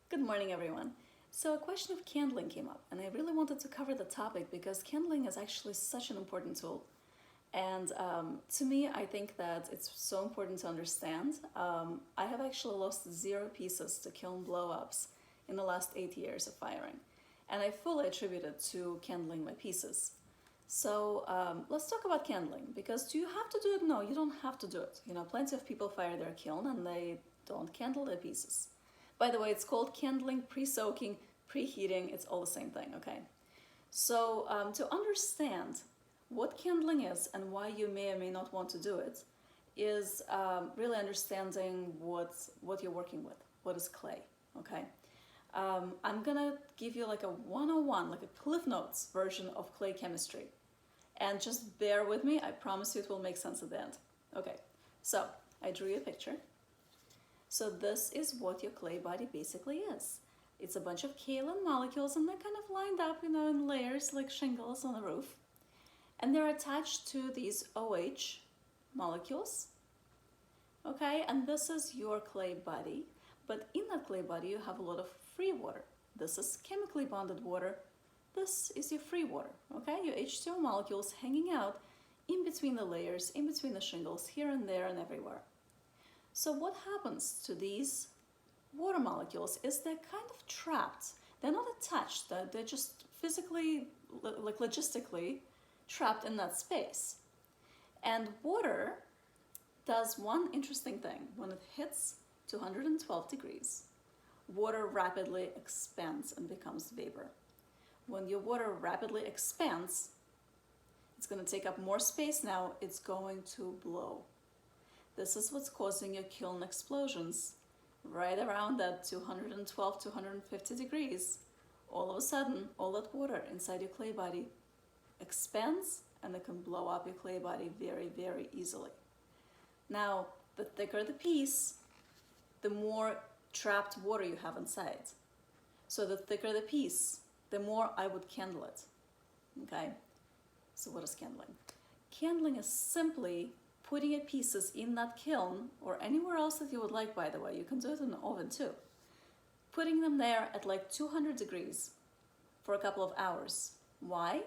Good morning, everyone. So a question of candling came up, and I really wanted to cover the topic because candling is actually such an important tool. And to me, I think that it's so important to understand. I have actually lost 0 pieces to kiln blow-ups in the last 8 years of firing, and I fully attribute it to candling my pieces. So let's talk about candling, because do you have to do it? No, you don't have to do it. You know, plenty of people fire their kiln and they don't candle their pieces. By the way, it's called candling, pre-soaking, preheating, it's all the same thing, okay? So to understand what candling is and why you may or may not want to do it is really understanding what you're working with. What is clay, okay? I'm gonna give you like a 101, like a Cliff Notes version of clay chemistry. And just bear with me, I promise you it will make sense at the end. Okay, so I drew you a picture. So this is what your clay body basically is. It's a bunch of kaolin molecules and they're kind of lined up, you know, in layers like shingles on a roof. And they're attached to these OH molecules. Okay, and this is your clay body. But in that clay body, you have a lot of free water. This is chemically bonded water. This is your free water, okay? Your H2O molecules hanging out in between the layers, in between the shingles, here and there and everywhere. So what happens to these water molecules is they're kind of trapped. They're not attached, they're just physically, like logistically trapped in that space. And water does one interesting thing. When it hits 212 degrees, water rapidly expands and becomes vapor. When your water rapidly expands, it's going to take up more space now, it's going to blow. This is what's causing your kiln explosions. Right around that 212, 250 degrees, all of a sudden, all that water inside your clay body expands and it can blow up your clay body very, very easily. Now, the thicker the piece, the more trapped water you have inside. So the thicker the piece, the more I would candle it, okay? So what is candling? Candling is simply putting your pieces in that kiln, or anywhere else that you would like, by the way. You can do it in the oven too. Putting them there at like 200 degrees for a couple of hours. Why?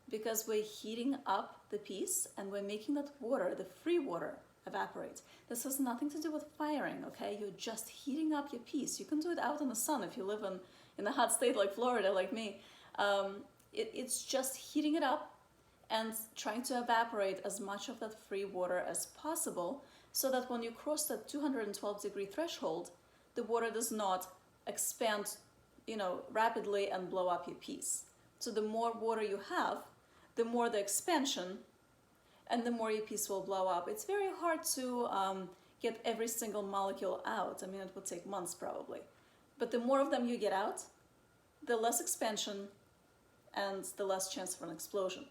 Because we're heating up the piece and we're making that water, the free water, evaporate. This has nothing to do with firing, okay? You're just heating up your piece. You can do it out in the sun if you live in a hot state like Florida, like me. It's just heating it up and trying to evaporate as much of that free water as possible so that when you cross that 212 degree threshold, the water does not expand, you know, rapidly and blow up your piece. So the more water you have, the more the expansion and the more your piece will blow up. It's very hard to get every single molecule out. I mean, it would take months probably. But the more of them you get out, the less expansion and the less chance for an explosion.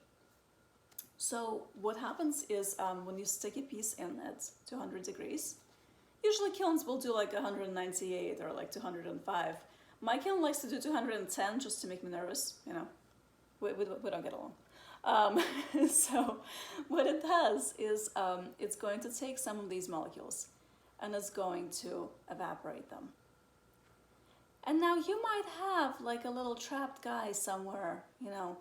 So what happens is when you stick a piece in at 200 degrees, usually kilns will do like 198 or like 205. My kiln likes to do 210 just to make me nervous, you know. We don't get along. So what it does is it's going to take some of these molecules and it's going to evaporate them. And now you might have like a little trapped guy somewhere, you know,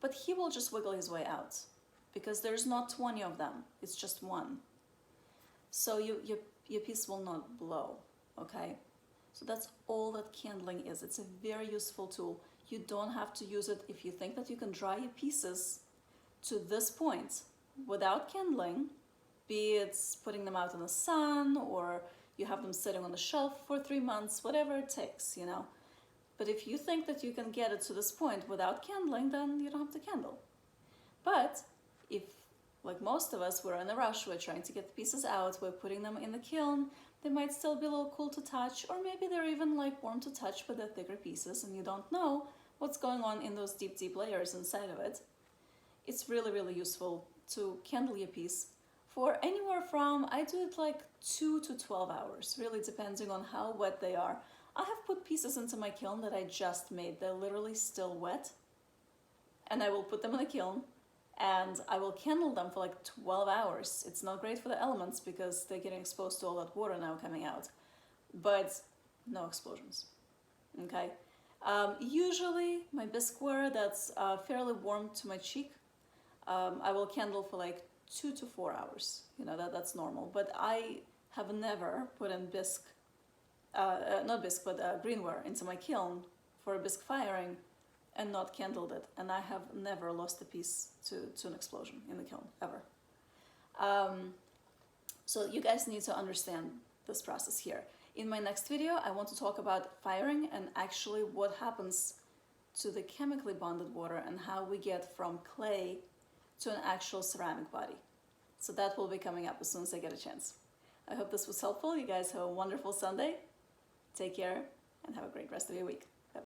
but he will just wiggle his way out because there's not 20 of them, it's just one. So your piece will not blow, okay? So that's all that candling is. It's a very useful tool. You don't have to use it if you think that you can dry your pieces to this point without candling, be it putting them out in the sun or you have them sitting on the shelf for 3 months, whatever it takes, you know. But if you think that you can get it to this point without candling, then you don't have to candle. But if, like most of us, we're in a rush, we're trying to get the pieces out, we're putting them in the kiln, they might still be a little cool to touch, or maybe they're even like warm to touch, but they're thicker pieces and you don't know what's going on in those deep, deep layers inside of it. It's really, really useful to candle your piece for anywhere from, I do it like 2 to 12 hours, really depending on how wet they are. I have put pieces into my kiln that I just made. They're literally still wet. And I will put them in the kiln and I will candle them for like 12 hours. It's not great for the elements because they're getting exposed to all that water now coming out, but no explosions. Okay. Usually my bisqueware that's fairly warm to my cheek, I will candle for like 2 to 4 hours. You know, that's normal. But I have never put in bisque, not bisque, but greenware into my kiln for a bisque firing and not candled it. And I have never lost a piece to an explosion in the kiln, ever. So you guys need to understand this process here. In my next video, I want to talk about firing and actually what happens to the chemically bonded water and how we get from clay to an actual ceramic body. So that will be coming up as soon as I get a chance. I hope this was helpful. You guys have a wonderful Sunday. Take care and have a great rest of your week.